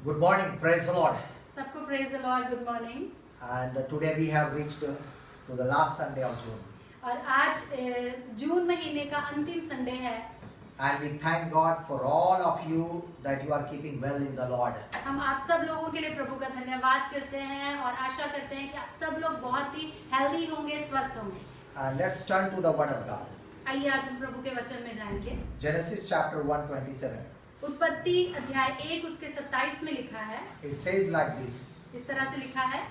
Good morning, praise the Lord. सबको praise the Lord, good morning. And today we have reached to the last Sunday of June. और आज जून महीने का अंतिम Sunday है. And we thank God for all of you that you are keeping well in the Lord. हम आप सब लोगों के लिए प्रभु का धन्यवाद करते हैं और आशा करते हैं कि आप सब लोग बहुत ही हेल्दी होंगे, स्वस्थ होंगे. And let's turn to the Word of God. आइए आज हम प्रभु के वचन में जाएंगे. Genesis chapter 1:27. उत्पत्ति अध्याय 1 उसके 27 में लिखा है. It says like this. इस तरह से लिखा है.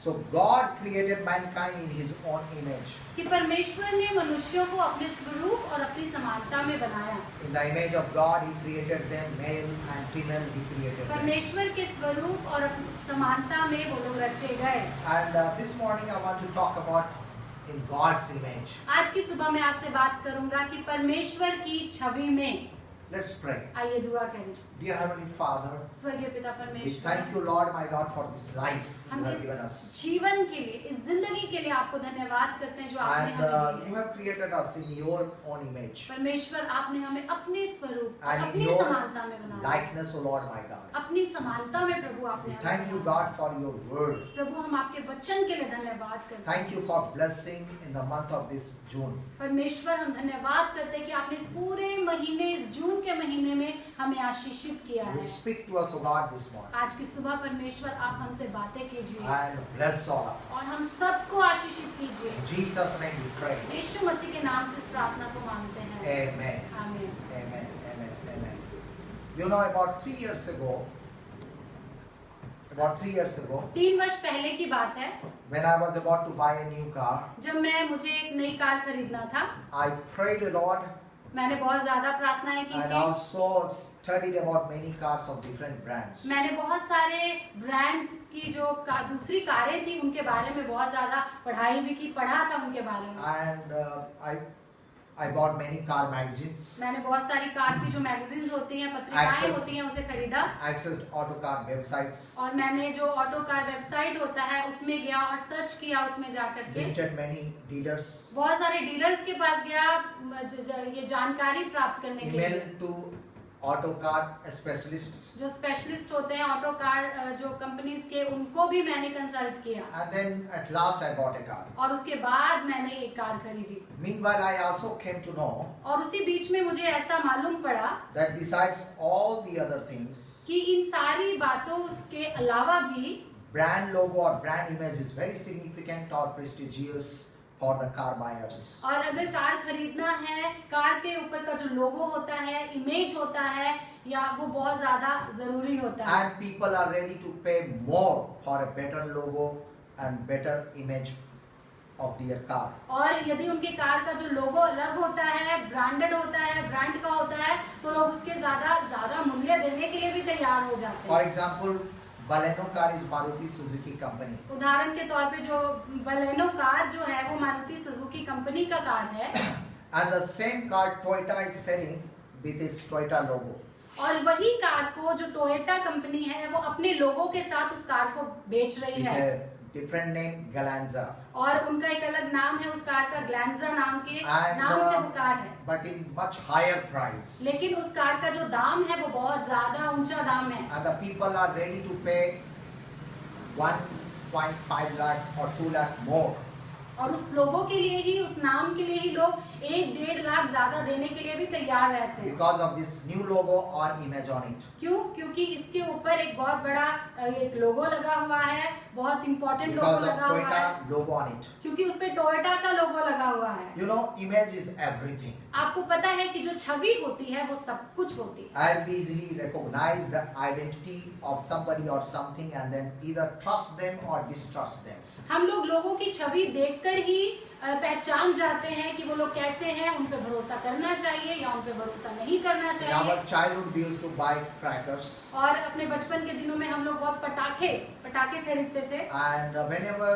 So God created mankind in His own image. कि परमेश्वर ने मनुष्यों को अपने स्वरूप और अपनी समानता में बनाया. In the image of God, He created them, male and female. He created them. परमेश्वर के स्वरूप और समानता में वो लोग रचे गए. And this morning I want to talk about in God's image. आज की सुबह मैं आपसे बात करूंगा कि परमेश्वर की छवि में. Let's pray. आइए दुआ करें. Dear Heavenly Father, स्वर्गीय पिता we परमेश्वर, thank you, Lord, my God, for this life you हम have given इस us. जीवन के लिए, इस जिंदगी के लिए आपको धन्यवाद करते हैं जो आपने And हमें दी you है. have created us in your own image. परमेश्वर आपने हमें अपने स्वरूप And in अपनी your समानता में बनाया. likeness, O Lord, my God. अपनी समानता में प्रभु आपने We हमें thank you, बनाया. God, for your word. प्रभु हम आपके वचन के लिए धन्यवाद करते हैं. Thank you for blessing in the month of this June. परमेश्वर हम धन्यवाद करते हैं कि आपने इस पूरे महीने, इस जून के महीने में हमें आशीषित किया You है. speak to us, O God, this morning. आज की सुबह परमेश्वर आप हमसे बातें कीजिए And bless all of और हम us. सबको आशीषित कीजिए. In Jesus' name we pray. यीशु मसीह के नाम से इस प्रार्थना को मांगते हैं. Amen. आमीन. Amen. Amen. Amen. You know, about 3 years ago, 3 वर्ष पहले की बात है, when I was about to buy a new car, जब मुझे एक नई कार खरीदना था. I prayed the Lord मैंने बहुत ज्यादा प्रार्थनाएं की and थी. also studied about many cars of different brands. मैंने बहुत सारे ब्रांड की जो दूसरी कारें थी उनके बारे में बहुत ज्यादा पढ़ाई भी की, पढ़ा था उनके बारे में. And I bought many car magazines, मैंने बहुत सारी कार की जो मैगजीन्स होती हैं, पत्रिकाएं Access- होती हैं, उसे खरीदा. accessed auto car websites, और मैंने जो ऑटो कार वेबसाइट होता है उसमें गया और सर्च किया उसमें जाकर के. visited many dealers, बहुत सारे डीलर्स के पास गया ये जानकारी प्राप्त करने के लिए. emailed to auto car specialists, जो स्पेशलिस्ट होते हैं ऑटो कार जो कंपनीज के, उनको भी मैंने कंसल्ट किया. and then at last I bought a car. और उसके बाद मैंने एक कार खरीदी. Meanwhile, I also came to know और उसी बीच में मुझे ऐसा मालूम पड़ा that besides all the other things, कि इन सारी बातों के अलावा भी brand logo or brand image is very significant or prestigious for the car buyers. और अगर कार खरीदना है, कार के ऊपर का जो लोगो होता है, इमेज होता है, या वो बहुत ज्यादा जरूरी होता है. And people are ready to pay more for a better logo and better image of their car. और यदि उनके कार का जो लोगो अलग होता है, ब्रांडेड होता है, ब्रांड का होता है, तो लोग उसके ज्यादा मूल्य देने के लिए भी तैयार हो जाते For हैं. example, Baleno car is Maruti Suzuki company. उदाहरण के तौर पे जो बलेनो कार जो है वो मारुति सुजुकी कंपनी का कार है. And the same car Toyota is selling with its Toyota logo. और वही कार को जो टोयोटा कंपनी है वो अपने लोगों के साथ उस कार को बेच रही With है. a different name, Galanza. और उनका एक अलग नाम है, उस कार का ग्लैंजा नाम के And नाम से वो कार है. but in much higher price. लेकिन उस कार का जो दाम है वो बहुत ज्यादा ऊंचा दाम है. And the people are ready to pay 1.5 lakh or 2 lakh more. और उस लोगों के लिए ही, उस नाम के लिए ही लोग 1-1.5 लाख ज्यादा देने के लिए भी तैयार रहते हैं. Because of this new logo or image on it. क्यों? क्योंकि इसके ऊपर एक बहुत बड़ा एक लोगो लगा हुआ है, बहुत इंपॉर्टेंट लोगो Because of लगा हुआ है. Toyota logo on it. क्योंकि उस पे टोयोटा का लोगो लगा हुआ है. You know, image is everything. आपको पता है कि जो छवि होती है वो सब कुछ होती है. As we easily recognize the identity of somebody or something and then either trust them or distrust them. हम लोग लोगों की छवि देखकर ही पहचान जाते हैं कि वो लोग कैसे हैं, उन पे भरोसा करना चाहिए या उन पे भरोसा नहीं करना In चाहिए. our childhood, we used to buy crackers, और अपने बचपन के दिनों में हम लोग बहुत पटाखे खरीदते थे. and whenever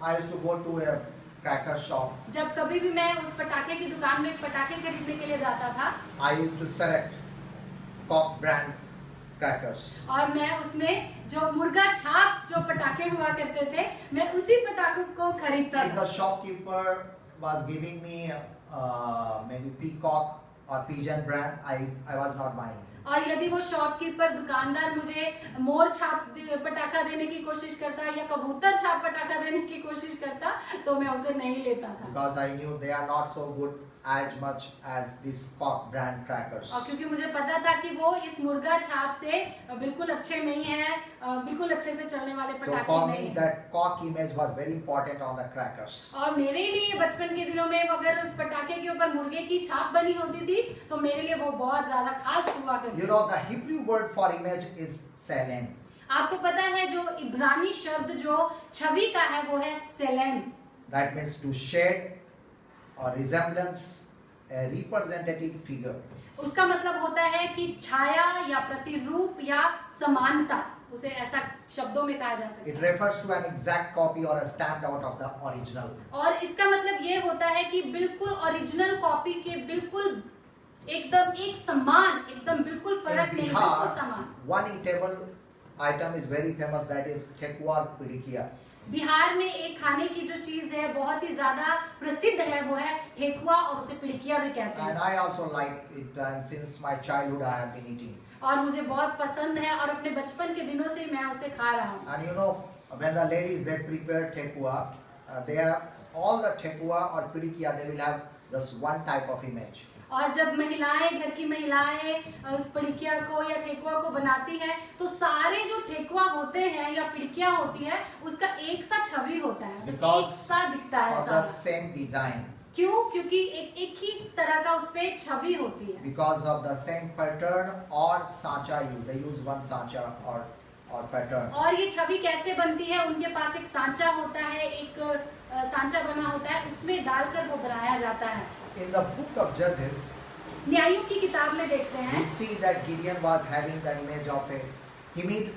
I used to go to a cracker shop, जब कभी भी मैं उस पटाखे की दुकान में पटाखे खरीदने के लिए जाता था, I used to select Coke brand crackers. और मैं उसमें जो मुर्गा छाप जो पटाखे हुआ करते थे, मैं उसी पटाखों को खरीदता If था. the shopkeeper was giving me maybe Peacock or Pigeon brand, I was not buying. और यदि वो शॉपकीपर दुकानदार मुझे मोर छाप पटाखा देने की कोशिश करता या कबूतर छाप पटाखा देने की कोशिश करता तो मैं उसे नहीं लेता था, because I knew they are not so good as much as these Cock brand crackers. और क्योंकि मुझे पता था कि वो इस मुर्गा छाप से बिल्कुल अच्छे नहीं हैं, बिल्कुल अच्छे से चलने वाले So पटाखे for नहीं me हैं। that Cock image was very important on the crackers. और मेरे लिए बचपन के दिनों में अगर उस पटाखे के ऊपर मुर्गे की छाप बनी होती थी तो मेरे लिए वो बहुत ज्यादा खास हुआ करती You know the Hebrew word for image is Selem. आपको पता है जो इब्रानी शब्द जो छवि का है वो है सेलेम। That means to shed or resemblance a representative figure. उसका मतलब होता है कि छाया या प्रतिरूप या समानता, उसे ऐसा शब्दों में कहा जा सकता It refers to an exact copy or a stamped out of the original. है। और इसका मतलब ये होता है कि बिल्कुल ओरिजिनल कॉपी के बिल्कुल एकदम एक समान, एकदम बिल्कुल फर्क In नहीं, बिल्कुल Bihar, समान। one eatable item is very famous, that is Thekua Pidikia. Bihar में एक खाने की जो चीज है बहुत ही ज्यादा प्रसिद्ध है वो है ठेकुआ, और उसे पिड़किया भी कहते And हैं। I also like it, and since my childhood I have been eating. और मुझे बहुत पसंद है और अपने बचपन के दिनों से मैं उसे खा रहा हूँ। And you know, when the ladies they prepare Thekua, they are all the Thekua or Pidikia, they will have just one type of image. और जब महिलाएं, घर की महिलाएं उस पिड़किया को या ठेकुआ को बनाती हैं तो सारे जो ठेकुआ होते हैं या पिड़किया होती है उसका एक सा छवि होता है, मतलब Because एक सा दिखता है Of the सारा। same design, क्यों? क्योंकि एक ही तरह का उस पे छवि होती है। because of the same pattern or sacha use. They use one sacha or pattern. और ये छवि कैसे बनती है? उनके पास एक सांचा होता है, एक सांचा बना होता है, उसमें डालकर वो बनाया जाता है। In the book of Judges, न्यायों की किताब में देखते we हैं see that Gideon was having the image of a timid,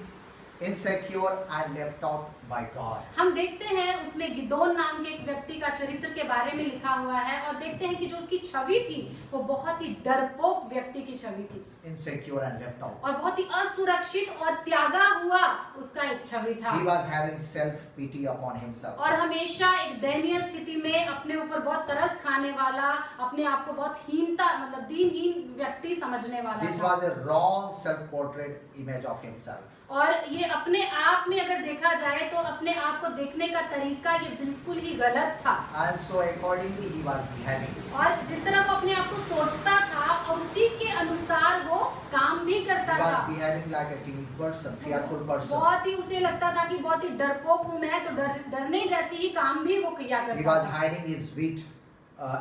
insecure and left out by God. हम देखते हैं उसमें गिदोन नाम के एक व्यक्ति का चरित्र के बारे में लिखा हुआ है और देखते हैं कि जो उसकी छवि थी वो बहुत ही डरपोक व्यक्ति की छवि थी Insecure and left out. और बहुत ही असुरक्षित और त्यागा हुआ उसका एक छवि था। He was having self-pity upon himself. और हमेशा एक दयनीय स्थिति में अपने ऊपर बहुत तरस खाने वाला, अपने आप को बहुत हीनता मतलब दीनहीन व्यक्ति समझने वाला This था। was a wrong self-portrait image of himself. और ये अपने आप में अगर देखा जाए तो अपने आप को देखने का तरीका ये बिल्कुल ही गलत था। And so accordingly he was behaving. और जिस तरह वो अपने आप को सोचता था और उसी के अनुसार वो काम भी करता He was था। behaving like a timid person, fearful person. बहुत ही उसे लगता था कि बहुत ही डरपोक हूँ मैं, तो डरने जैसे ही काम भी वो किया He करता was था। hiding his wheat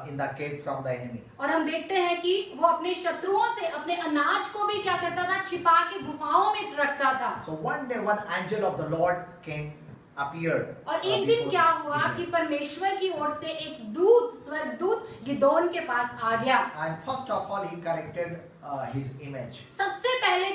in the cave from the enemy. और हम देखते हैं कि वो अपने शत्रुओं से अपने अनाज को भी क्या करता था, छिपा के गुफाओं में रखता था। So one day one angel of the Lord appeared. और एक दिन क्या हुआ कि परमेश्वर की ओर से एक दूत, स्वर्गदूत गिदोन के पास आ गया। And first of all he corrected his image. सबसे पहले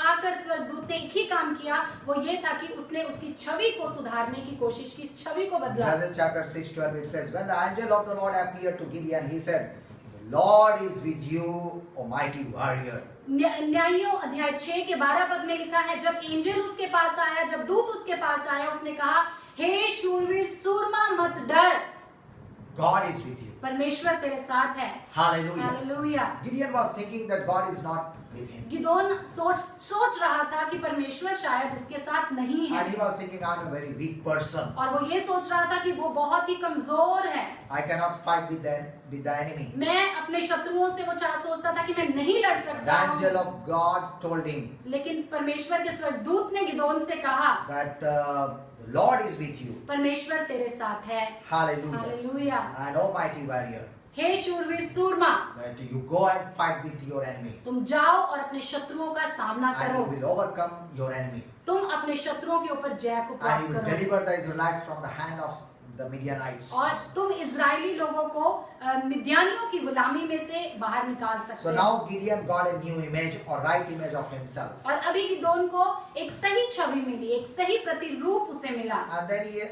आकर स्वर्गदूत ने एक ही काम किया, वो ये था कि उसने उसकी छवि को सुधारने की कोशिश की, छवि को बदला। Judges chapter 6:12 it says, when the angel of the Lord appeared to Gideon, he said, "The Lord is with you, O mighty warrior." न्यायों अध्याय 6 के 12 पद में लिखा है, जब एंजल उसके पास आया, जब दूत उसके पास आया, उसने कहा, हे शूरवीर सूरमा मत डर, God is with you. परमेश्वर तेरे साथ है। Hallelujah. Hallelujah. Gideon was thinking that God is not with him. Gideon सोच रहा था कि परमेश्वर शायद उसके साथ नहीं है, And he was thinking, I'm a very weak person. और वो ये सोच रहा था कि वो बहुत ही कमजोर है, I cannot fight with the enemy. मैं अपने शत्रुओं से वो सोचता था कि मैं नहीं लड़ The सकता angel हूँ। of God told him लेकिन परमेश्वर के स्वर्गदूत ने गिदोन से कहा, that the Lord is with you. परमेश्वर तेरे साथ है। Hallelujah. Hallelujah. And almighty warrior, हे शूरवीर सूरमा, that you go and fight with your enemy. तुम जाओ और अपने शत्रुओं का सामना And करो, you will overcome your enemy. तुम अपने शत्रुओं के ऊपर जय को And प्राप्त you will करो, deliver the Israelites from the hand of the Midianites. और तुम इजरायली लोगों को मिद्यानियों की गुलामी में से बाहर निकाल सकते So हो। now Gideon got a new image or right image of himself. और अभी गिदोन को एक सही छवि मिली, एक सही प्रतिरूप उसे मिला, And then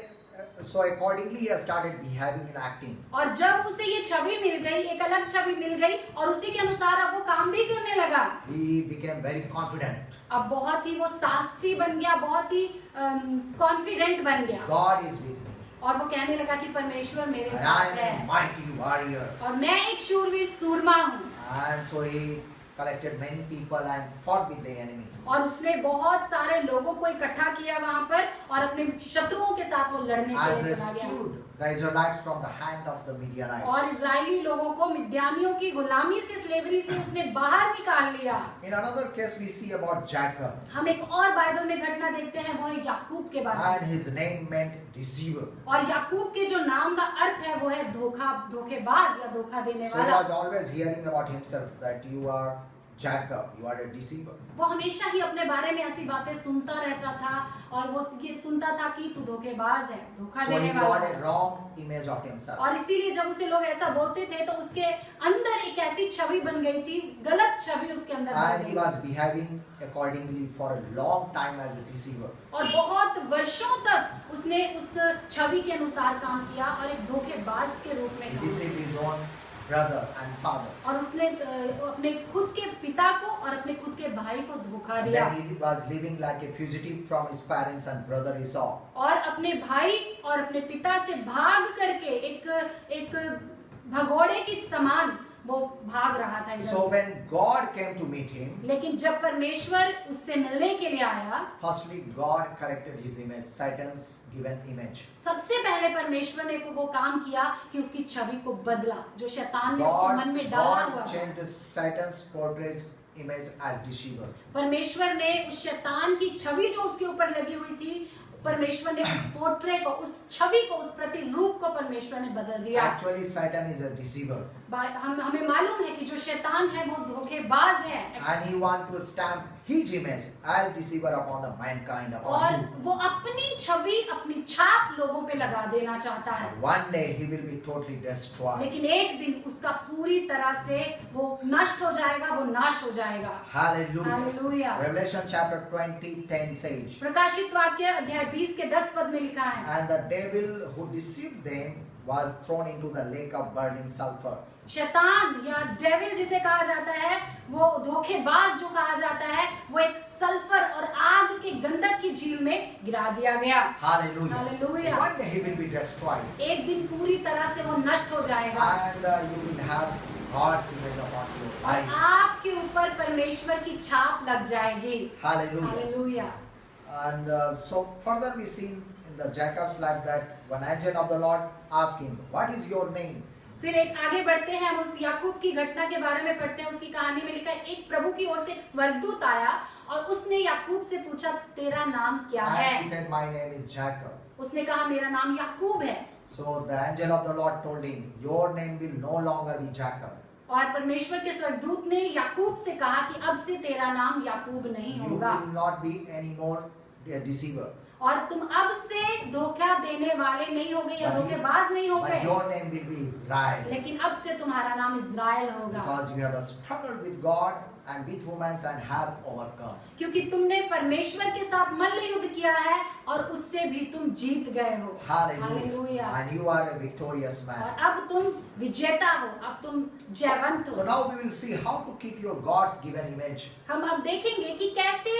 so accordingly he started behaving and acting. और जब उसे ये छवि मिल गई, एक अलग छवि मिल गई, और उसी के अनुसार अब वो काम भी करने लगा। He became very confident. अब बहुत ही वो साहसी बन गया, बहुत ही कॉन्फिडेंट बन गया, God is with me. और वो कहने लगा कि परमेश्वर मेरे And I साथ am है a mighty warrior. और मैं एक शूरवीर सूरमा हूँ। And so he collected many people and fought with the enemy. और उसने बहुत सारे लोगों को इकट्ठा किया वहां पर और अपने शत्रुओं के साथ वो लड़ने के And लिए चला गया rescued the Israelites from the hand of the और Midianites. इजरायली लोगों को मिद्यानियों की गुलामी से, स्लेवरी से उसने बाहर निकाल लिया। In another case we see about Jacob, हम एक और बाइबल में घटना देखते हैं, वो है याकूब के बारे में। and his name meant deceiver. और याकूब के जो नाम का अर्थ है वो है धोखेबाज या धोखा देने So he वाला। was always hearing about himself that you are Jacob, you are a deceiver. वो हमेशा ही अपने बारे में ऐसी बातें सुनता रहता था और वो ये सुनता था कि तू धोखेबाज है, धोखा So he देने got वाला a है। wrong image of himself. और इसीलिए जब उसे लोग ऐसा बोलते थे तो उसके अंदर एक ऐसी छवि बन गई थी, गलत छवि उसके अंदर बन And he गई was behaving accordingly for a long time as a deceiver. और बहुत वर्षों तक उसने उस छवि के अनुसार काम किया और एक धोखेबाज के रूप में He काम किया। deceived his own brother and father. और उसने अपने खुद के पिता को और अपने खुद के भाई को धोखा And दिया then he was living like a fugitive from his parents and brother Esau. और अपने भाई और अपने पिता से भाग करके एक भगोड़े की समान वो भाग रहा था इधर। So when God came to meet him, लेकिन जब परमेश्वर उससे मिलने के लिए आया, firstly God corrected his image, Satan's given image. सबसे पहले परमेश्वर ने वो काम किया कि उसकी छवि को बदला, जो शैतान ने उसके मन में डाला हुआ God था। changed Satan's portrait image as deceiver. परमेश्वर ने उस शैतान की छवि जो उसके ऊपर लगी हुई थी, परमेश्वर ने उस पोर्ट्रे को, उस छवि को, उस प्रतिरूप को परमेश्वर ने बदल दिया। Actually Satan is a deceiver. हमें मालूम है कि जो शैतान है वो धोखेबाज है And he want to stamp his image as deceiver upon the mankind, upon और you. वो अपनी छवि, अपनी छाप लोगों पे लगा देना चाहता है। One day he will be totally destroyed. लेकिन एक दिन उसका पूरी तरह से वो नष्ट हो जाएगा, वो नाश हो जाएगा। Hallelujah. Hallelujah. Revelation chapter 20:10 says, प्रकाशित वाक्य अध्याय 20 के 10 पद में लिखा है, and the devil who deceived them was thrown into the lake of burning sulfur. शैतान या डेविल जिसे कहा जाता है, वो धोखेबाज जो कहा जाता है, वो एक सल्फर और आग के गंधक की झील में गिरा दिया गया। Hallelujah. Hallelujah. One day he will be destroyed. एक दिन पूरी तरह से वो नष्ट हो जाएगा And you will have God's image upon your और life. आपके ऊपर परमेश्वर की छाप लग जाएगी। Hallelujah. Hallelujah. And so further we see in the Jacob's life that one angel of the Lord asked him, what is your name? फिर एक आगे बढ़ते हैं, हम उस याकूब की घटना के बारे में पढ़ते हैं। उसकी कहानी में लिखा है, एक प्रभु की ओर से एक स्वर्गदूत आया और उसने याकूब से पूछा, तेरा नाम क्या And है? he said, my name is Jacob. उसने कहा, मेरा नाम याकूब है। So the angel of the Lord told him, your name will no longer be Jacob. और परमेश्वर के स्वर्गदूत ने याकूब से कहा कि अब से तेरा नाम याकूब नहीं You होगा will not be anymore a deceiver. और तुम अब से धोखा देने वाले नहीं होगे या धोखेबाज नहीं But होगे, your name will be Israel. लेकिन अब से तुम्हारा नाम इज़राइल होगा, Because you have struggled with God and with humans and have overcome. क्योंकि तुमने परमेश्वर के साथ मल्ल युद्ध किया है और उससे भी तुम जीत गए हो। Hallelujah. Hallelujah. And you are a victorious और man. अब तुम विजेता हो, अब तुम जयवंत So हो। now we will see how to keep your God's given image. हम अब देखेंगे कि कैसे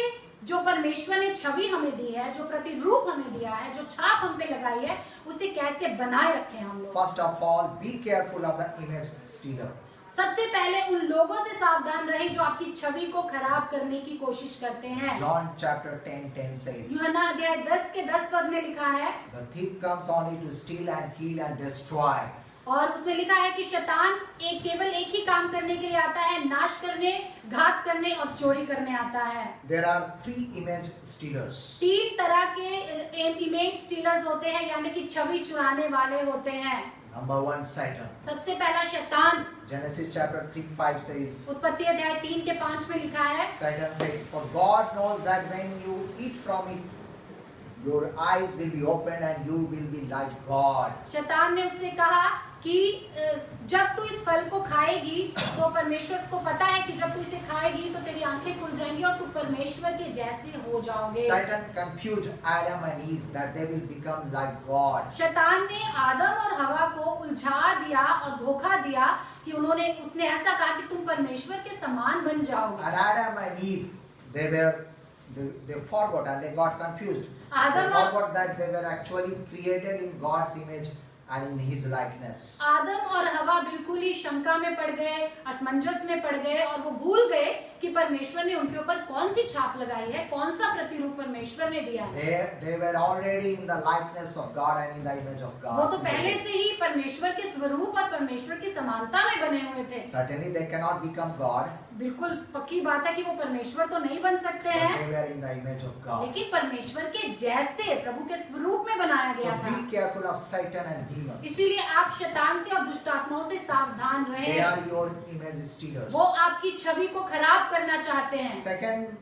जो परमेश्वर ने छवि हमें दी है, जो प्रतिरूप हमें दिया है, जो छाप हम पे लगाई है, उसे कैसे बनाए रखें हम लोग। First of all, be careful of the image stealer. सबसे पहले उन लोगों से सावधान रहें जो आपकी छवि को खराब करने की कोशिश करते हैं। John chapter 10:10 says, यूहन्ना अध्याय 10 के 10 पद में लिखा है, the thief comes only to steal and kill and destroy. और उसमें लिखा है कि शैतान केवल एक ही काम करने के लिए आता है, नाश करने, घात करने और चोरी करने आता है। There are 3 image stealers. 3 तरह के इमेज स्टीलर्स होते हैं, यानी कि छवि चुराने वाले होते हैं। Number 1, Satan. सबसे पहला शैतान। Genesis chapter 3:5 says, उत्पत्ति अध्याय 3 के 5 में लिखा है, Satan said, for God knows that when you eat from it, your eyes will be opened and you will be like God. शैतान ने उससे कहा कि जब तू इस फल को खाएगी तो परमेश्वर को पता है कि जब तू इसे खाएगी तो तेरी आंखें खुल जाएंगी और तू परमेश्वर के जैसे हो जाओगे। Satan confused Adam and Eve that they will become like God. शैतान ने आदम और हवा को उलझा दिया और धोखा दिया कि उसने ऐसा कहा कि तुम परमेश्वर के समान बन जाओगे। And Adam and Eve, they forgot and they got confused. They आदम और forgot that they were actually created in God's image and in his likeness. आदम और हवा बिल्कुल ही शंका में पड़ गए, असमंजस में पड़ गए और वो भूल गए कि परमेश्वर ने उनके ऊपर कौन सी छाप लगाई है, कौन सा प्रतिरूप परमेश्वर ने दिया है। They were already in the likeness of God and in the image of God. वो तो पहले से ही परमेश्वर के स्वरूप और परमेश्वर की समानता में बने हुए थे। Certainly they cannot become God, बिल्कुल पक्की बात है कि वो परमेश्वर तो नहीं बन सकते but हैं, they were in the image of God. लेकिन परमेश्वर के जैसे प्रभु के स्वरूप में बनाया So गया था। be careful of Satan and demons. इसीलिए आप शैतान से और दुष्ट आत्माओं से सावधान They रहें। are your image stealers. वो आपकी छवि को खराब करना चाहते हैं। Second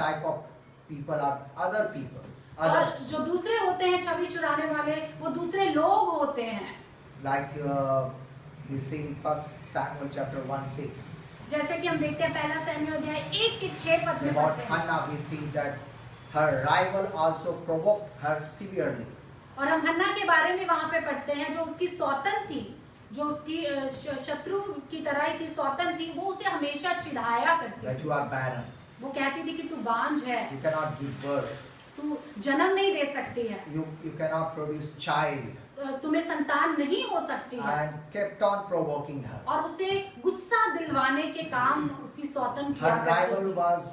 type of people are other people, और others. जो दूसरे होते हैं छवि चुराने वाले, वो दूसरे लोग होते हैं। Like we see in 1 Samuel chapter 1:6. जैसे कि हम देखते हैं पहला शमूएल अध्याय 1:6 पद में About पढ़ते हैं। Hannah, we see that her rival also provoked her severely. और हम हन्ना के बारे में वहां पे पढ़ते हैं, जो उसकी सौतन थी, जो उसकी शत्रु की तरह ही थी, सौतन थी, वो उसे हमेशा चिढ़ाया करती That थी। you are barren, वो कहती थी कि तू बांझ है, you cannot give birth, तू जन्म नहीं दे सकती है, you cannot produce child, तुम्हें संतान नहीं हो सकती है। and kept on provoking her. और उसे गुस्सा दिलवाने के काम उसकी सौतन किया Her करती rival थी। was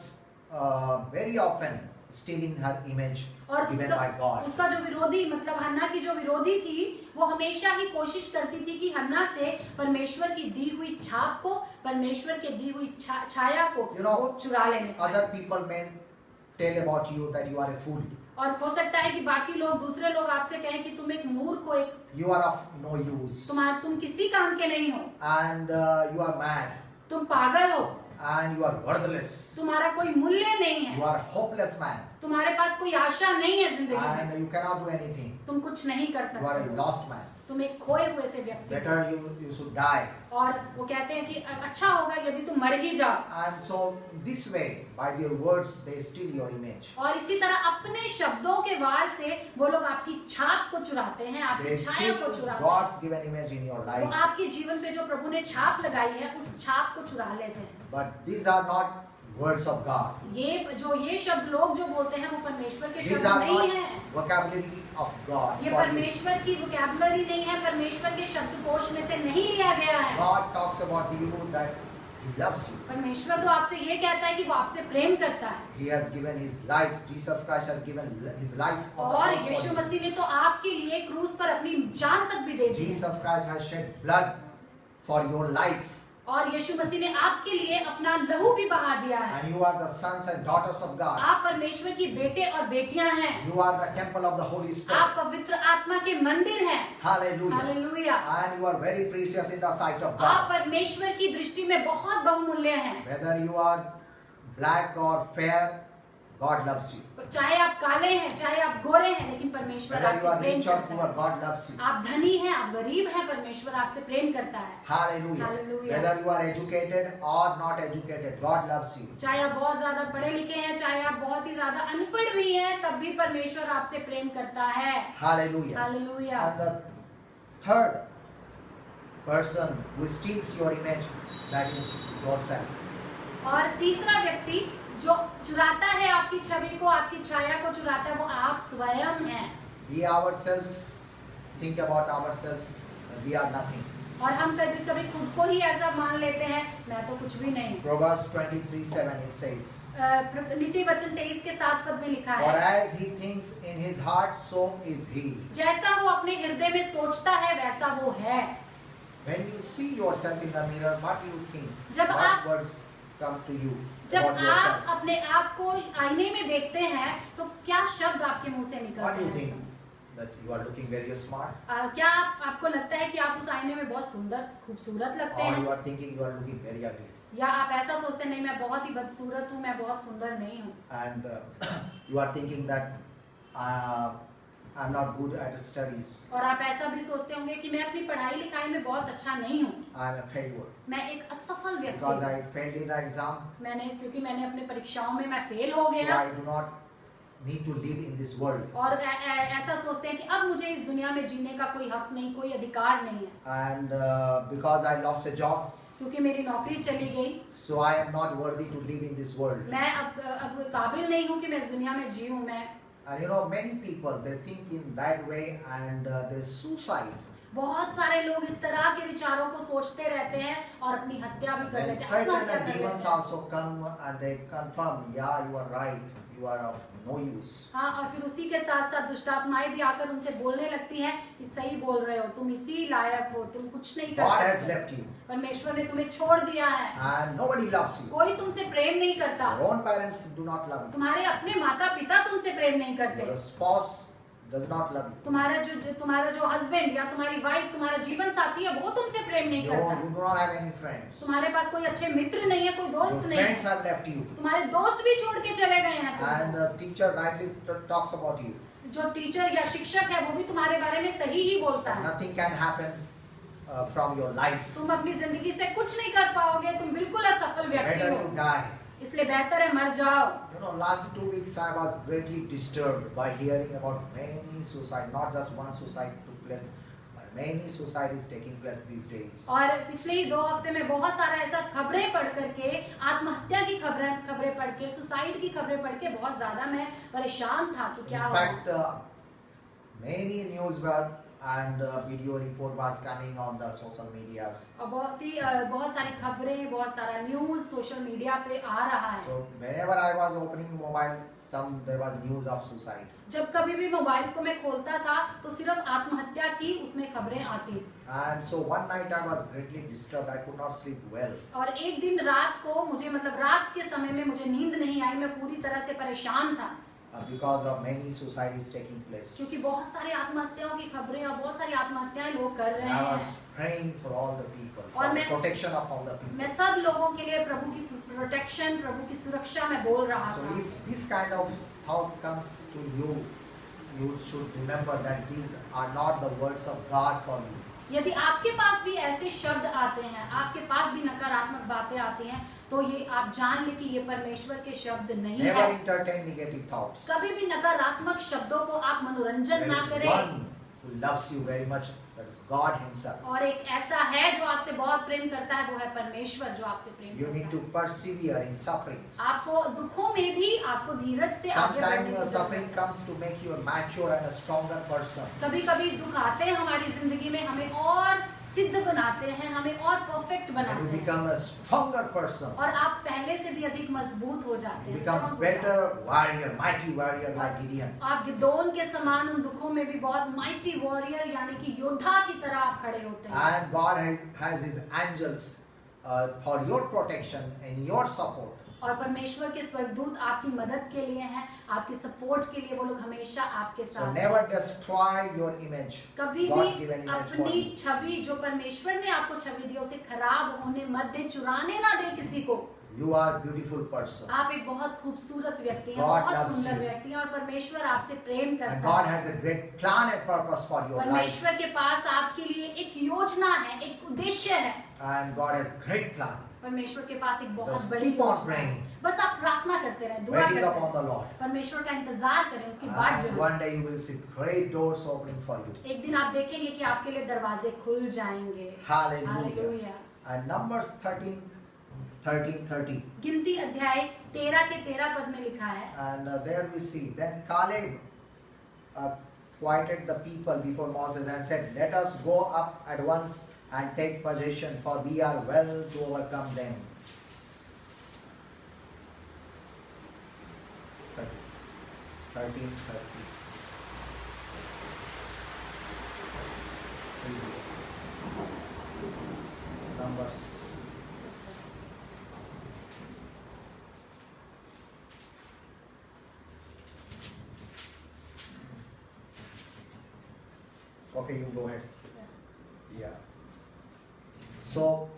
very often stealing her image और given by God. उसका जो विरोधी, मतलब हन्ना की जो विरोधी थी, वो हमेशा ही कोशिश करती थी कि हन्ना से परमेश्वर की दी हुई छाप को, परमेश्वर के दी हुई छाया को You know, वो चुरा लेने पाए। Other people may tell about you that you are a fool, और हो सकता है कि बाकी लोग, दूसरे लोग आपसे कहें कि तुम एक मूर्ख हो, एक you are of no use, तुम किसी काम के नहीं हो, and you are mad, तुम पागल हो, and you are worthless, तुम्हारा कोई मूल्य नहीं you है, are hopeless man, तुम्हारे पास कोई आशा नहीं है जिंदगी में, and you cannot do anything, तुम कुछ नहीं कर you are सकते, a lost man. तुम एक खोए हुए से व्यक्ति हो। Better you should die. और वो कहते हैं कि अच्छा होगा यदि तुम मर ही जाओ। And so this way, by their words, they steal your image. और इसी तरह अपने शब्दों के वार से वो लोग आपकी छाप को चुराते हैं, आपकी They छाया को steal चुराते हैं। God's given image in your वो life. आपके जीवन पे जो प्रभु ने छाप लगाई है, उस छाप को चुरा लेते हैं। But these are not words of God. ये शब्द लोग जो बोलते हैं वो परमेश्वर के These शब्द are नहीं not हैं। vocabulary of God ये for you. परमेश्वर की वोकैबुलरी नहीं है, परमेश्वर के शब्दकोश में से नहीं लिया गया है। God talks about you that He loves you. परमेश्वर तो आपसे ये कहता है कि वो आपसे प्रेम करता है। He has given His life. Jesus Christ has given His life on the और cross for यीशु you. मसीह ने तो आपके लिए क्रूस पर अपनी जान तक भी दे दी है। Jesus Christ has shed blood for your life. और यीशु मसीह ने आपके लिए अपना लहू भी बहा दिया है। And you are the sons and daughters of God. आप परमेश्वर की बेटे और बेटियां हैं। You are the temple of the Holy Spirit. आप पवित्र आत्मा के मंदिर हैं। Hallelujah. Hallelujah. And you are very precious in the sight of आप God. परमेश्वर की दृष्टि में बहुत बहुमूल्य हैं। Whether you are black or fair, God loves you. चाहे आप काले हैं, चाहे आप गोरे हैं, लेकिन परमेश्वर Whether you आपसे are प्रेम rich or करता poor, है। God loves you. आप धनी हैं, आप गरीब हैं, परमेश्वर आपसे प्रेम करता है। Hallelujah. Hallelujah. Whether you are educated or not educated, God loves you. चाहे आप बहुत ज्यादा पढ़े लिखे हैं, चाहे आप बहुत ही ज्यादा अनपढ़ भी हैं, तब भी परमेश्वर आपसे प्रेम करता है। Hallelujah. Hallelujah. And the third person who steals your image, that is yourself. और तीसरा व्यक्ति जो चुराता है आपकी छवि को, आपकी छाया को चुराता है, वो आप स्वयं हैं। We ourselves think about ourselves, we are nothing. और हम कभी कभी खुद को ही ऐसा मान लेते हैं, मैं तो कुछ भी नहीं। Proverbs 23:7 it says, नीति वचन 23 के 7 पद में लिखा for है, as he thinks in his heart, so is he. जैसा वो अपने हृदय में सोचता है वैसा वो है। When you see yourself in the mirror, what do you think? जब What आप- words come to you जब about आप yourself? अपने आप को आईने में देखते हैं तो क्या शब्द आपके मुंह से What निकलते do you हैं? think? That you are looking very smart, क्या आपको लगता है कि आप उस आईने में बहुत सुंदर खूबसूरत लगते or हैं, you are thinking you are looking very ugly, या आप ऐसा सोचते हैं नहीं मैं बहुत ही बदसूरत हूँ, मैं बहुत सुंदर नहीं हूँ, and you are thinking that I'm not good at studies, और आप ऐसा भी सोचते होंगे कि मैं अपनी पढ़ाई लिखाई में बहुत अच्छा नहीं हूँ, I'm a failure मैं एक असफल व्यक्ति because हूँ, I failed in the exam, क्योंकि मैंने अपने परीक्षाओं में मैं फेल हो so गया, I do not need to live in this world, और ऐसा सोचते हैं कि अब मुझे इस दुनिया में जीने का कोई हक नहीं, कोई अधिकार नहीं है, and because I lost a job, क्योंकि मेरी नौकरी चली गई, so I am not worthy to live in this world. मैं अब काबिल नहीं हूँ कि मैं इस दुनिया में जीऊँ। मैं And you know, many people they think in that way and they suicide. बहुत सारे लोग इस तरह के विचारों को सोचते रहते हैं और अपनी हत्या भी कर Then लेते हैं, Satan आत्महत्या and कर demons लेते हैं। also come and they confirm, yeah, you are right, you are of no use. हाँ, और फिर उसी के साथ साथ दुष्ट आत्माएं भी आकर उनसे बोलने लगती हैं कि सही बोल रहे हो, तुम इसी लायक हो, तुम कुछ नहीं कर God has सकते, left you परमेश्वर ने तुम्हें छोड़ दिया है, and nobody loves you. कोई तुमसे प्रेम नहीं करता, Your own parents do not love you. तुम्हारे अपने माता पिता तुमसे प्रेम नहीं करते, Your spouse does not love you. तुम्हारा जो हस्बैंड या तुम्हारी वाइफ, तुम्हारा जीवन साथी है, वो तुमसे प्रेम नहीं You करता, do not have any friends. तुम्हारे पास कोई अच्छे मित्र नहीं है, कोई Your दोस्त नहीं friends है, have left you. तुम्हारे दोस्त भी छोड़ के चले गए हैं And तुमको। the teacher rightly talks about you. जो टीचर या शिक्षक है वो भी तुम्हारे बारे में सही ही बोलता है। Nothing can happen from your life. तुम अपनी जिंदगी से कुछ नहीं कर पाओगे, तुम बिल्कुल असफल व्यक्ति Better हो, you die. इसलिए बेहतर है मर जाओ। You know, last 2 weeks I was greatly disturbed by hearing about many suicide. Not just one suicide took place, but many suicide is taking place these days. और पिछले ही 2 हफ्ते में बहुत सारा ऐसा खबरें पढ़ करके, आत्महत्या की खबरें पढ़ के, सुसाइड की खबरें पढ़ के बहुत ज्यादा मैं परेशान था कि क्या In हुआ। fact, many news were and video report was coming on the social medias. और बहुत सारी खबरें, बहुत सारा न्यूज सोशल मीडिया पे आ रहा है। So whenever I was opening mobile, there was news of suicide. जब कभी भी मोबाइल को मैं खोलता था तो सिर्फ आत्महत्या की उसमें खबरें आती। And so one night I was greatly disturbed. I could not sleep well. और एक दिन रात को मुझे रात के समय में मुझे नींद नहीं आई, मैं पूरी तरह से परेशान था Because of many suicides taking place. क्योंकि बहुत सारी आत्महत्याओं की खबरें और बहुत सारी आत्महत्याएं लोग कर रहे I हैं। was praying for all the people, और for the मैं- protection of all the people. मैं सब लोगों के लिए प्रभु की प्रोटेक्शन, प्रभु की सुरक्षा में बोल रहा So था। if this kind of thought comes to you, you should remember that these are not the words of God for you. यदि आपके पास भी ऐसे शब्द आते हैं, आपके पास भी नकारात्मक बातें आती हैं, तो ये आप जान ले कि ये परमेश्वर के शब्द नहीं Never है। entertain negative thoughts. कभी भी नकारात्मक शब्दों को आप मनोरंजन There ना is करें। one who loves you very much. That is God Himself. और एक ऐसा है जो आपसे बहुत प्रेम करता है, वो है परमेश्वर जो आपसे प्रेम You need करता to है। persevere in sufferings. आपको दुखों में भी आपको धीरज से आगे बढ़ने Sometimes की जरूरत suffering है। comes to make you a mature and a stronger person. कभी-कभी दुख आते हैं हमारी जिंदगी में, हमें और सिद्ध बनाते हैं, हमें और परफेक्ट And बनाते you हैं, become a stronger person. और आप पहले से भी अधिक मजबूत हो जाते You हैं, become strong हो जाते हैं। better warrior, mighty warrior like Gideon. आप गिदोन के समान उन दुखों में भी बहुत माइटी वॉरियर यानी कि योद्धा की तरह आप खड़े होते हैं। And God has His angels for your protection and your support. और परमेश्वर के स्वर्गदूत आपकी मदद के लिए हैं, आपकी सपोर्ट के लिए वो लोग हमेशा आपके So साथ हैं। never destroy your image. कभी God's भी given image for अपनी you. छवि जो परमेश्वर ने आपको छवि दी उसे खराब होने मत दे, चुराने ना दे किसी को। You are a beautiful person. आप एक बहुत खूबसूरत व्यक्ति हैं, God बहुत loves सुंदर you. व्यक्ति हैं और परमेश्वर आपसे प्रेम And करता God है। has a great plan and purpose for your life. परमेश्वर के पास आपके लिए एक योजना है, एक उद्देश्य है। And God has great plan. परमेश्वर के पास एक बहुत Just बड़ी keep on योजना है। praying. बस आप प्रार्थना करते रहें, दुआ Waiting करते upon the रहें, Lord. परमेश्वर का इंतजार करें, उसकी बात And जरूर। one day you will see great doors opening for you. एक दिन आप देखेंगे कि आपके लिए दरवाजे खुल जाएंगे। Hallelujah. हालेलुया। And Numbers 13. गिनती अध्याय 13 के 13 पद में लिखा है। And there we see, then Caleb quieted the people before Moses and said, let us go up at once and take possession, for we are well to overcome them. 13:30. Numbers. Okay, you go ahead. Yeah. So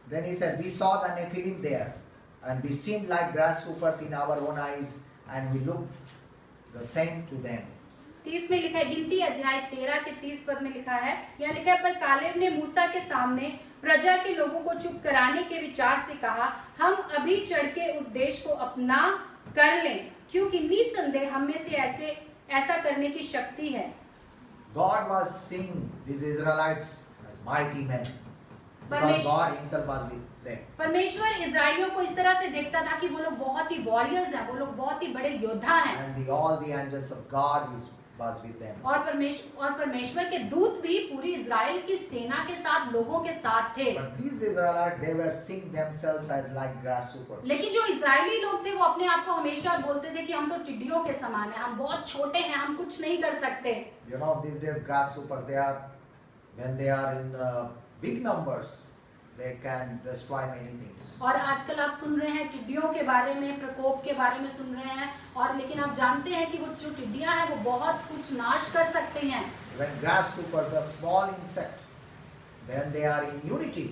then he said, we saw the Nephilim there, and we seemed like grasshoppers in our own eyes, and we looked the same to them. 30 में लिखा है, गिनती अध्याय 13 के 30 पद में लिखा है, यहाँ लिखा है, पर कालेब ने मूसा के सामने प्रजा के लोगों को चुप कराने के विचार से कहा, हम अभी चढ़ के उस देश को अपना कर लें, क्योंकि निसंदेह हम में से ऐसा करने की शक्ति है। God was seeing these Israelites as mighty men, because God Himself was with them. परमेश्वर इजराइलियों को इस तरह से देखता था कि वो लोग बहुत ही वॉरियर्स हैं, वो लोग बहुत ही बड़े योद्धा हैं। And all the angels of God is was with them. और परमेश्वर के दूत भी पूरी इजराइल की सेना के साथ, लोगों के साथ थे। But these Israelites, they were seeing themselves as like grasshoppers. लेकिन जो इजरायली लोग थे वो अपने आप को हमेशा बोलते थे कि हम तो टिड्डियों के समान हैं, हम बहुत छोटे हैं, हम कुछ नहीं कर सकते। You know, these days grasshoppers, when they are in big numbers, they can destroy many things. और आजकल आप सुन रहे हैं टिड्डियों के बारे में, प्रकोप के बारे में सुन रहे हैं, और लेकिन आप जानते हैं कि वो जो टिड्डियां हैं वो बहुत कुछ नाश कर सकते हैं। When grasshoppers, the small insect, when they are in unity,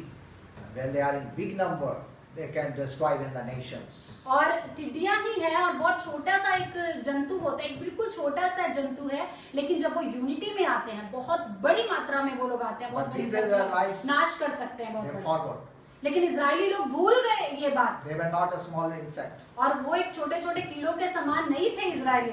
when they are in big number, they can destroy even the nations. और टिड्डियां ही है और बहुत छोटा सा एक जंतु होता है, एक बिल्कुल छोटा सा जंतु है, लेकिन जब वो यूनिटी में आते हैं, बहुत बड़ी मात्रा में वो लोग आते हैं, बहुत But बड़ी these संख्या में Israelites, नाश कर सकते हैं they बहुत बड़ा। forgot. लेकिन इजरायली लोग भूल गए ये बात, They were not a small insect. और वो एक छोटे छोटे कीड़ों के समान नहीं थे Israeli.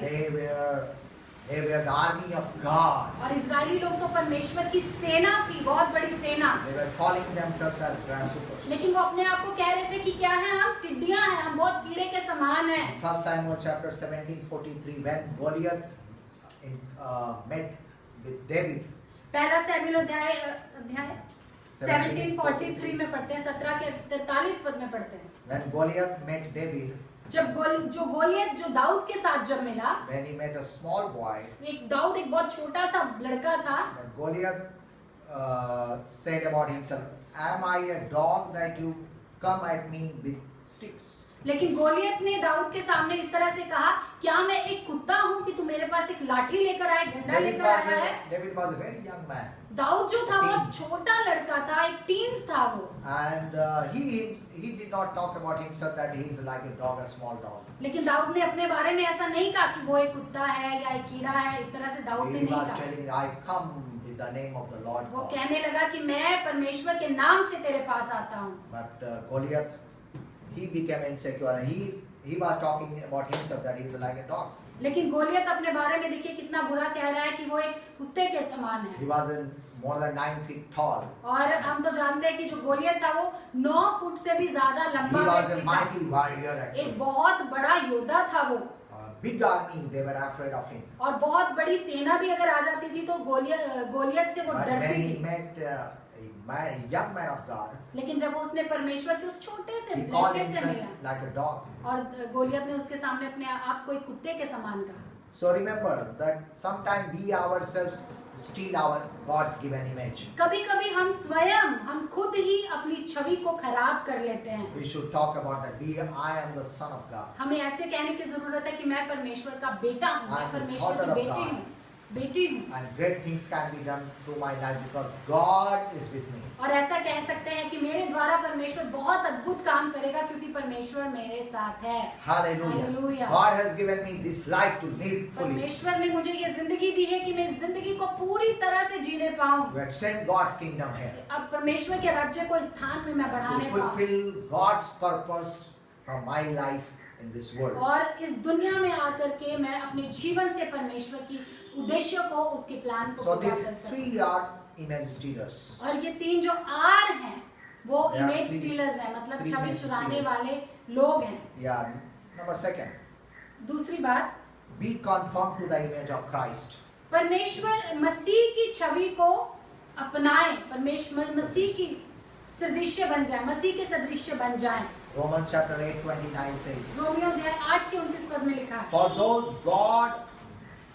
They were the army of God. और इजरायली लोग तो परमेश्वर की सेना थी, बहुत बड़ी सेना। They were calling themselves as grasshoppers. लेकिन वो अपने आप को कह रहे थे कि क्या है, हम टिड्डियां हैं, हम बहुत कीड़े के समान हैं। 1 Samuel chapter 17:43, when Goliath met with David. पहला शमूएल अध्याय 17:43 में पढ़ते हैं, 17 के 43 पद में पढ़ते हैं। When Goliath met David, जब गोलियत जो दाऊद के साथ जब मिला, then he met a small boy. Dawood एक बहुत छोटा सा लड़का था। But Goliath said about himself, "Am I a dog that you come at me with sticks?" लेकिन गोलियत ने दाऊद के सामने इस तरह से कहा, क्या मैं एक कुत्ता हूँ कि तू मेरे पास एक लाठी लेकर आए, डंडा लेकर आया है? David was a very young man. Dawood जो था बहुत छोटा लड़का था, एक टीन्स था वो। And he did not talk about himself that he is like a dog, a small dog. लेकिन दाऊद ने अपने बारे में ऐसा नहीं कहा कि वो एक कुत्ता है या एक कीड़ा है, इस तरह से दाऊद ने He नहीं was कहा। telling, "I come with the name of the Lord वो God." कहने लगा कि मैं परमेश्वर के नाम से तेरे पास आता हूँ। But Goliath, he became insecure and he was talking about himself that he is like a dog. लेकिन गोलियत अपने बारे में देखिए कितना बुरा कह रहा है कि वो एक कुत्ते के समान He है। was more than 9 feet tall. और हम तो जानते हैं कि जो गोलियत था वो 9 फुट से भी ज्यादा He लंबा was a व्यक्ति था। mighty warrior एक actually. बहुत बड़ा योद्धा था वो, Big army, they were afraid of him. और बहुत बड़ी सेना भी अगर आ जाती थी तो गोलियत से वो But डरती when he थी। met a young man of God, लेकिन जब उसने परमेश्वर के उस छोटे से he called लड़के से himself मिला, like a dog. और गोलियत ने उसके सामने अपने आप को एक कुत्ते के समान कहा। So remember that sometimes we ourselves steal our God's given image. कभी-कभी हम स्वयं, हम खुद ही अपनी छवि को खराब कर लेते हैं। We should talk about that. I am the son of God. हमें ऐसे कहने की जरूरत है कि मैं परमेश्वर का बेटा हूँ, मैं I'm the परमेश्वर daughter की of बेटी God. हूँ, बेटी हूँ। And great things can be done through my life because God is with me. और ऐसा कह सकते हैं कि मेरे द्वारा परमेश्वर बहुत अद्भुत काम करेगा क्योंकि परमेश्वर मेरे साथ है। Hallelujah. Hallelujah. God has given me this life to live fully. परमेश्वर ने मुझे ये जिंदगी दी है कि मैं इस जिंदगी को पूरी तरह से जीने पाऊँ। To extend God's kingdom here. अब परमेश्वर के राज्य को इस स्थान में मैं To बढ़ाने पाऊँ fulfill God's purpose from my life in this world. और इस दुनिया में आकर के मैं अपने जीवन से परमेश्वर की उद्देश्य को, उसके प्लान को So पूरा these कर सकूं। 3 are image stealers. और ये 3 जो आर हैं वो Yeah, इमेज three- स्टीलर्स हैं, मतलब three छवि image चुराने stealers. वाले लोग हैं। Yeah. Number 2, दूसरी बात, be conformed to the image of Christ. परमेश्वर मसीह की छवि को अपनाएं, परमेश्वर मसीह की सदृश्य बन जाए, मसीह के सदृश्य बन जाएं। Romans chapter 8:29 says, रोमियो अध्याय 8 के 29 पद में लिखा है, "For those God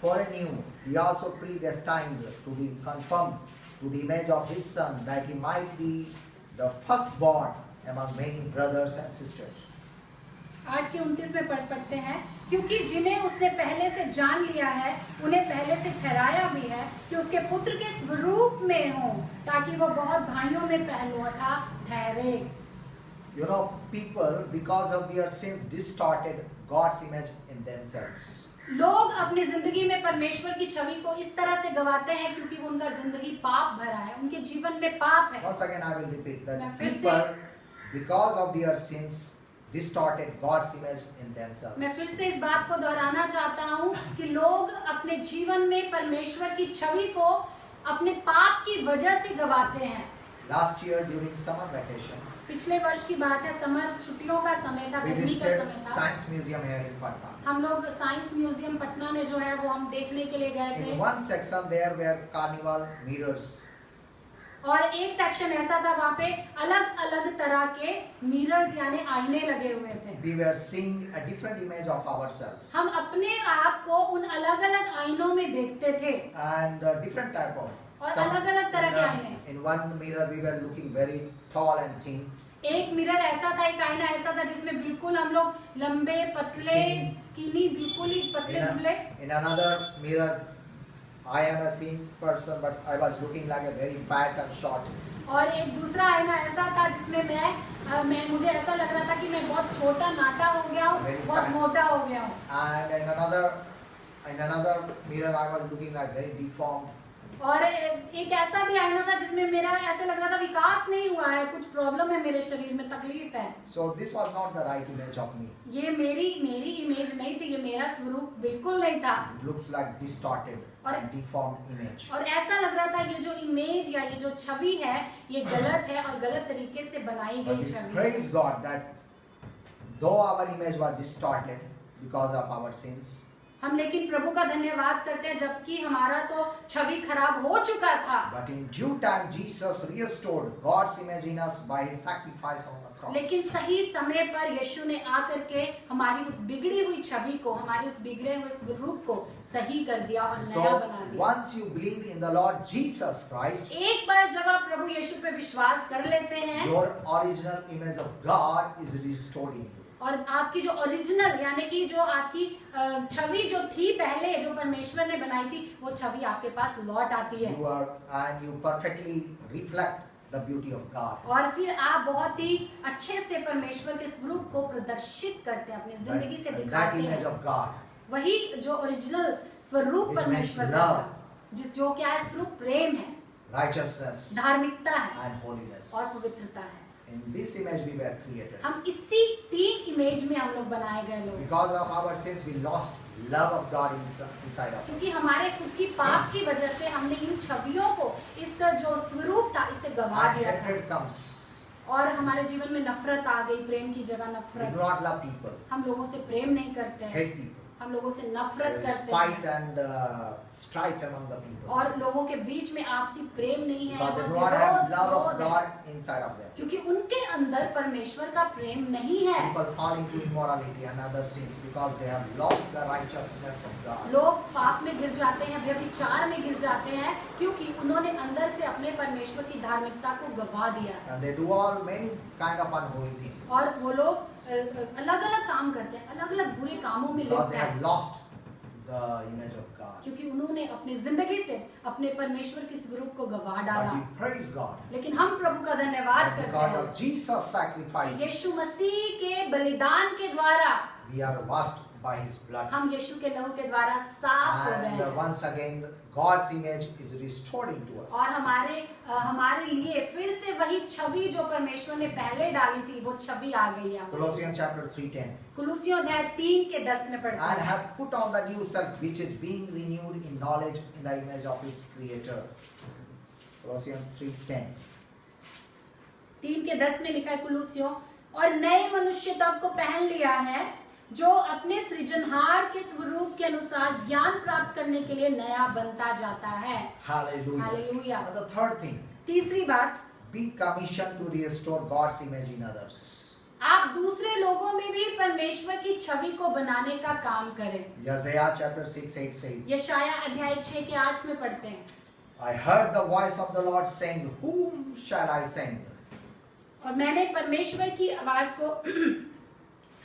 foreknew, He also predestined to be conformed to the image of His Son, that He might be the firstborn among many brothers and sisters." 8 के 29 में पढ़ते हैं, क्योंकि जिन्हें उसने पहले से जान लिया है उन्हें पहले से ठहराया भी है कि उसके पुत्र के स्वरूप में हो, ताकि वो बहुत भाइयों में पहलौठा ठहरे। You know, people, because of their sins, distorted God's image in themselves. लोग अपनी जिंदगी में परमेश्वर की छवि को इस तरह से गवाते हैं क्योंकि उनका जिंदगी पाप भरा है, उनके जीवन में पाप है। Once again, I will repeat that मैं फिर people, because of their sins, distorted God's image in themselves. मैं फिर से इस बात को दोहराना चाहता हूँ कि लोग अपने जीवन में परमेश्वर की छवि को अपने पाप की वजह से गवाते हैं। Last year during summer vacation, पिछले वर्ष की बात है, समर छुट्टियों का समय था, We गर्मी का visited समय था। Science Museum here in Patna. हम लोग साइंस म्यूजियम पटना में जो है वो हम देखने के लिए गए थे। In one section there were carnival mirrors. और एक सेक्शन ऐसा था, वहाँ पे अलग अलग तरह के मिरर्स यानी आईने लगे हुए थे। We were seeing a different image of ourselves. हम अपने आप को उन अलग अलग आईनों में देखते थे And different type of. और Some- अलग-अलग तरह के in, आईने। in one mirror we were looking very tall and thin. एक मिरर ऐसा था, एक आईना ऐसा था जिसमें बिल्कुल हम लोग लंबे पतले स्किनी बिल्कुल ही पतले दुबले। In another mirror, I am a thin person, but I was looking like a very fat and short. और एक दूसरा आईना ऐसा था जिसमें मैं मुझे ऐसा लग रहा था कि मैं बहुत छोटा नाटा हो गया हूँ, Very बहुत fat. मोटा हो गया हूँ। And in another mirror, I was looking like very deformed. और एक ऐसा भी आईना था जिसमें मेरा ऐसे लग रहा था विकास नहीं हुआ है, कुछ प्रॉब्लम है मेरे शरीर में, तकलीफ है। So this was not the right image of me. ये मेरी इमेज नहीं थी, ये मेरा स्वरूप बिल्कुल नहीं था। It looks like distorted and deformed image. और ऐसा लग रहा था ये जो इमेज या ये जो छवि है ये गलत है और गलत तरीके से बनाई But गई we छवि है। praise God that though our image was distorted because of our sins, हम लेकिन प्रभु का धन्यवाद करते हैं, जबकि हमारा तो छवि खराब हो चुका था, but in due time Jesus restored God's image in us by His sacrifice on the cross. लेकिन सही समय पर यीशु ने आकर के हमारी उस बिगड़ी हुई छवि को, हमारी उस बिगड़े हुए स्वरूप को सही कर दिया और नया So बना दिया। once you believe in the Lord Jesus Christ, एक बार जब आप प्रभु यीशु पे विश्वास कर लेते हैं your original image of God is restored in you. और आपकी जो ओरिजिनल यानी कि जो आपकी छवि जो थी पहले, जो परमेश्वर ने बनाई थी, वो छवि आपके पास लौट आती है। You perfectly reflect the beauty of God. और फिर आप बहुत ही अच्छे से परमेश्वर के स्वरूप को प्रदर्शित करते हैं, अपनी जिंदगी से That दिखाते image हैं। of God, वही जो ओरिजिनल स्वरूप Which means परमेश्वर का love. है, जो क्या है, स्वरूप प्रेम है, righteousness, धार्मिकता है and holiness. और पवित्रता है। In this image we were created. हम इसी तीन इमेज में हम लोग बनाए गए लोग, Because of our sins, we lost love of God inside of क्योंकि us. हमारे खुद की पाप की वजह से हमने इन छवियों को, इस जो स्वरूप था, इसे गवा And दिया था hatred comes. और हमारे जीवन में नफरत आ गई, प्रेम की जगह We नफरत। do not love people, हम लोगों से प्रेम नहीं करते हैं, hate people. हम लोगों से नफरत There is करते fight हैं and strife among the people. और लोगों के बीच में आपसी प्रेम नहीं है, Because they do और not have love of विरोध है, God inside of them. क्योंकि उनके अंदर परमेश्वर का प्रेम नहीं है। People fall into immorality and other sins because they have lost the righteousness of God. लोग पाप में गिर जाते हैं, व्यभिचार में गिर जाते हैं, क्योंकि उन्होंने अंदर से अपने परमेश्वर की धार्मिकता को गवा दिया है। And they do all many kind of unholy things. और वो लोग अलग अलग काम करते हैं, अलग अलग बुरे कामों में Because लिप्त they हैं, have lost the image of God. क्योंकि उन्होंने अपनी जिंदगी से अपने परमेश्वर के स्वरूप को गवा But डाला। we praise God. लेकिन हम प्रभु का धन्यवाद And करते because हैं, of Jesus' sacrifice, यीशु मसीह के बलिदान के द्वारा we are washed by His blood. हम यीशु के लहू के द्वारा साफ हो गए And हैं once again, God's image is restored into us. और हमारे लिए फिर से वही छवि जो परमेश्वर ने पहले डाली थी, वो छवि आ गई है। Colossians chapter 3:10. कुलूसियों अध्याय 3:10 में पढ़ते And हैं, have put on the new self, which is being renewed in knowledge in the image of its Creator. Colossians 3:10. 3:10 में लिखा है कुलूसियों, और नए मनुष्य तब को पहन लिया है जो अपने सृजनहार के स्वरूप के अनुसार ज्ञान प्राप्त करने के लिए नया बनता जाता है। Hallelujah. Hallelujah. And the third thing, तीसरी बात, be commissioned to restore God's image in others. आप दूसरे लोगों में भी परमेश्वर की छवि को बनाने का काम करें। Isaiah chapter 6:8 says, यशाया अध्याय 6:8 में पढ़ते हैं, I heard the voice of the Lord saying, whom shall I send? और मैंने परमेश्वर की आवाज को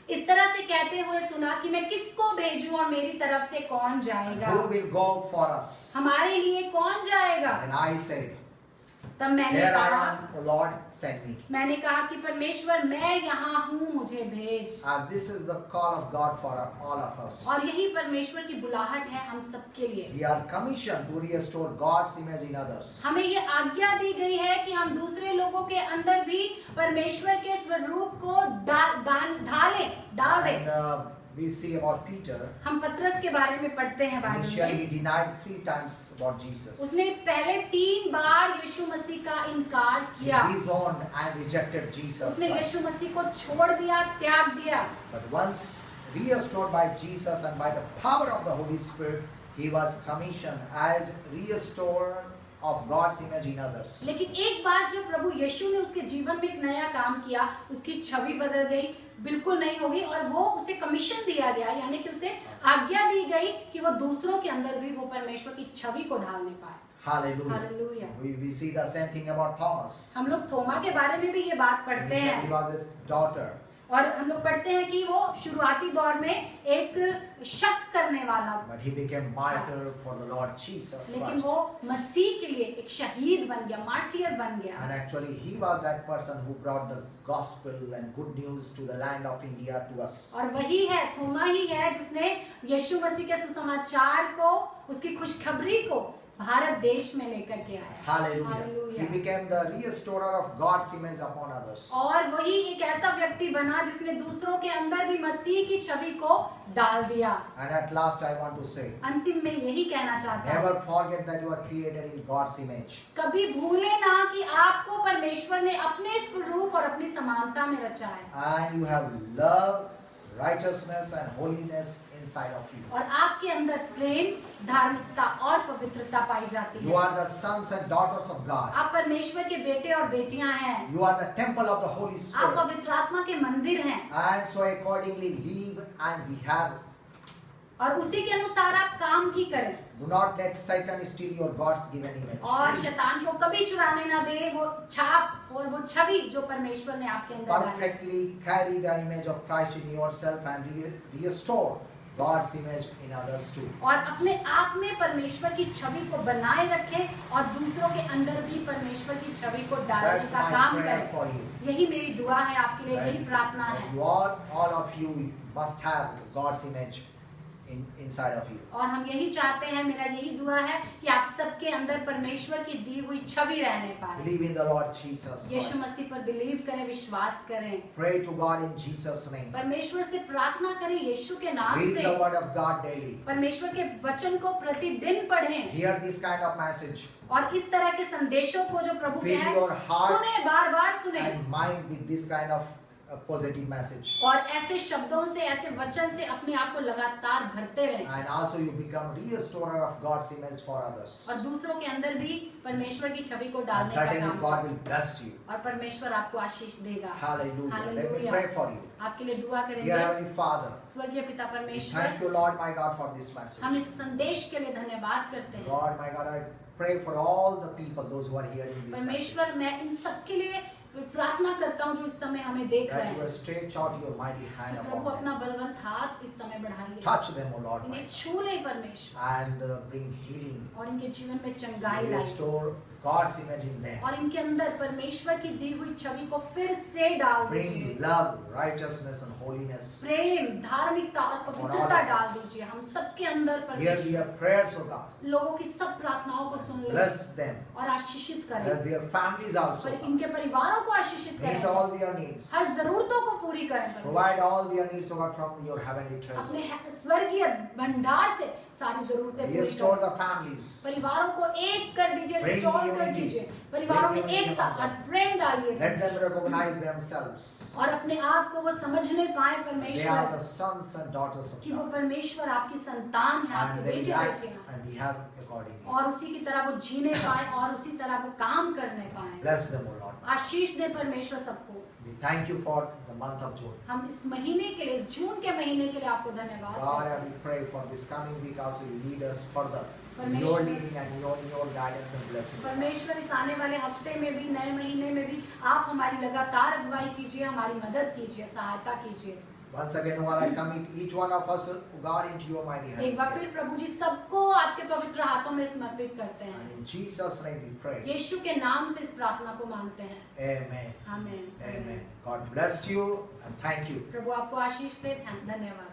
इस तरह से कहते हुए सुना कि मैं किसको भेजूं और मेरी तरफ से कौन जाएगा, Who will go for us? हमारे लिए कौन जाएगा। And I said, तब मैंने Here I कहा, am, O Lord, send me. मैंने कहा कि परमेश्वर मैं यहाँ हूँ, मुझे भेज। And this is the call of God for all of us. और यही परमेश्वर की बुलाहट है हम सबके लिए। We are commissioned to restore God's image in others. हमें ये आज्ञा दी गई है कि हम दूसरे लोगों के अंदर भी परमेश्वर के स्वरूप को डाल दें। And we see about Peter. हम पतरस के बारे में पढ़ते हैं बाइबल Initially, में। he denied 3 times about Jesus. उसने पहले 3 बार यीशु मसीह का इनकार He किया। disowned and rejected Jesus उसने Christ. यीशु मसीह को छोड़ दिया, त्याग दिया। But once restored by Jesus and by the power of the Holy Spirit, he was commissioned as restorer of God's image in others. लेकिन एक बार जब प्रभु यीशु ने उसके जीवन में एक नया काम किया, उसकी छवि बदल गई, बिल्कुल नहीं होगी, और वो उसे कमीशन दिया गया, यानी कि उसे आज्ञा दी गई कि वो दूसरों के अंदर भी वो परमेश्वर की छवि को ढालने पाए। Hallelujah. Hallelujah. We see the same thing about Thomas. हम लोग थोमा के बारे में भी ये बात पढ़ते Initially, हैं, he was a doubter. और हम लोग पढ़ते हैं कि वो शुरुआती दौर में एक शक करने वाला, But he became martyr for the Lord Jesus लेकिन Christ. वो मसीह के लिए एक शहीद बन गया, मार्टियर बन गया। And actually, he was that person who brought the gospel and good news to the land of India to us. और वही है, थोमा ही है जिसने यीशु मसीह के सुसमाचार को, उसकी खुशखबरी को भारत देश में लेकर के आया। Hallelujah. Hallelujah. He became the restorer of God's image upon others. और वही एक ऐसा व्यक्ति बना जिसने दूसरों के अंदर भी मसीह की छवि को डाल दिया। And at last, I want to say, अंतिम में यही कहना चाहता हूँ, never forget that you are created in God's image. कभी भूले ना कि आपको परमेश्वर ने अपने स्वरूप और अपनी समानता में रचा है, And you have love, righteousness, and holiness inside of you. और आपके अंदर प्रेम, धार्मिकता और पवित्रता पाई जाती You है। are the sons and daughters of God. आप परमेश्वर के बेटे और बेटियां हैं। You are the temple of the Holy आप Spirit. पवित्र आत्मा के मंदिर हैं, And so accordingly live and behave. और उसी के अनुसार आप काम भी करें, Do not let Satan steal your God's given image. और शैतान को कभी चुराने ना दे वो छाप और वो छवि जो परमेश्वर ने आपके अंदर डाली। Perfectly carry the image of Christ in yourself and restore God's image in others too. और अपने आप में परमेश्वर की छवि को बनाए रखें और दूसरों के अंदर भी परमेश्वर की छवि को डालने That's का my काम prayer करें। for you. यही मेरी दुआ है आपके लिए, यही That प्रार्थना है। you all of you must have God's image inside of you. और हम यही चाहते हैं, मेरा यही दुआ है कि आप सबके अंदर परमेश्वर की दी हुई छवि रहने पाए। Believe in the Lord Jesus Yeshu Christ. मसीह पर बिलीव करें, विश्वास करें, Pray to God in Jesus' name. परमेश्वर से प्रार्थना करें यीशु के नाम Read से। the word of God daily. परमेश्वर के वचन को प्रतिदिन पढ़ें, Hear this kind of message और इस तरह के संदेशों को जो प्रभु के Fill हैं your heart सुने, बार बार सुने, and mind with this kind of positive message. और ऐसे शब्दों से, ऐसे वचन से अपने आप को लगातार भरते रहें, And also you become restorer of God's image for others. और दूसरों के अंदर भी परमेश्वर की छवि को And डालने का certainly काम God करें, will bless you. और परमेश्वर आपको आशीष देगा। Hallelujah. Let me Hallelujah. pray for you. आपके लिए दुआ Dear करेंगे। Heavenly Father, स्वर्गीय पिता we परमेश्वर, thank you, Lord my God, for this हम message. इस संदेश के लिए धन्यवाद करते हैं। Lord my God, I pray for all the people, those who are hearing this message, परमेश्वर, मैं इन सबके लिए प्रार्थना करता हूँ जो इस समय हमें देख रहे that you will हैं। stretch out your mighty hand Prabhu upon अपना them. बलवंत हाथ इस समय बढ़ाइए, Touch them, O Lord my इन्हें God, छू ले परमेश्वर, and bring healing. और इनके जीवन में चंगाई लाइए, Restore God's image in them. और इनके अंदर परमेश्वर की दी हुई छवि को फिर से डाल Bring दीजिए। love, righteousness, and holiness. प्रेम, धार्मिकता और पवित्रता डाल दीजिए हम सबके अंदर। Hear परमेश्वर their prayers, O God. लोगों की सब प्रार्थनाओं को सुन ले Bless them. और आशीषित करें, Bless their families also. और इनके परिवारों को आशीषित Meet करें, all their needs. हर जरूरतों को पूरी करें Provide परमेश्वर। all their needs, O God, from your heavenly treasure. अपने स्वर्गीय भंडार से सारी जरूरतें पूरी Restore करें, the families. परिवारों को एक कर दीजिए, Bring रिस्टोर कर unity. दीजिए, परिवारों में Bring unity एकता among और them. प्रेम डालिए Let them परमेश्वर। recognize themselves. और अपने आप को वो समझने पाए They are परमेश्वर the sons and daughters of कि वो God. परमेश्वर आपकी संतान है, आपके And they बेटे will act बेटियां, and behave accordingly. और उसी की तरह वो जीने पाए और उसी तरह वो काम करने पाए। Bless them, O Lord. आशीष दे परमेश्वर सबको। We thank you for the month of June. हम इस महीने के लिए, इस जून के महीने के लिए आपको धन्यवाद God, देते I हैं। will pray for this coming week also. You lead us further in परमेश्वर- your leading and your guidance and blessing. परमेश्वर, इस आने वाले हफ्ते में भी, नए महीने में भी आप हमारी लगातार अगुवाई कीजिए, हमारी मदद कीजिए, सहायता कीजिए। Once again, Lord, I commit each one of us, God, into your mighty hand. एक बार फिर प्रभु जी सबको आपके पवित्र हाथों में समर्पित करते हैं। And in Jesus' name we pray. यीशु के नाम से इस प्रार्थना को मांगते हैं, Amen. आमीन। Amen. God bless you and thank you. प्रभु आपको आशीष दे, धन्यवाद।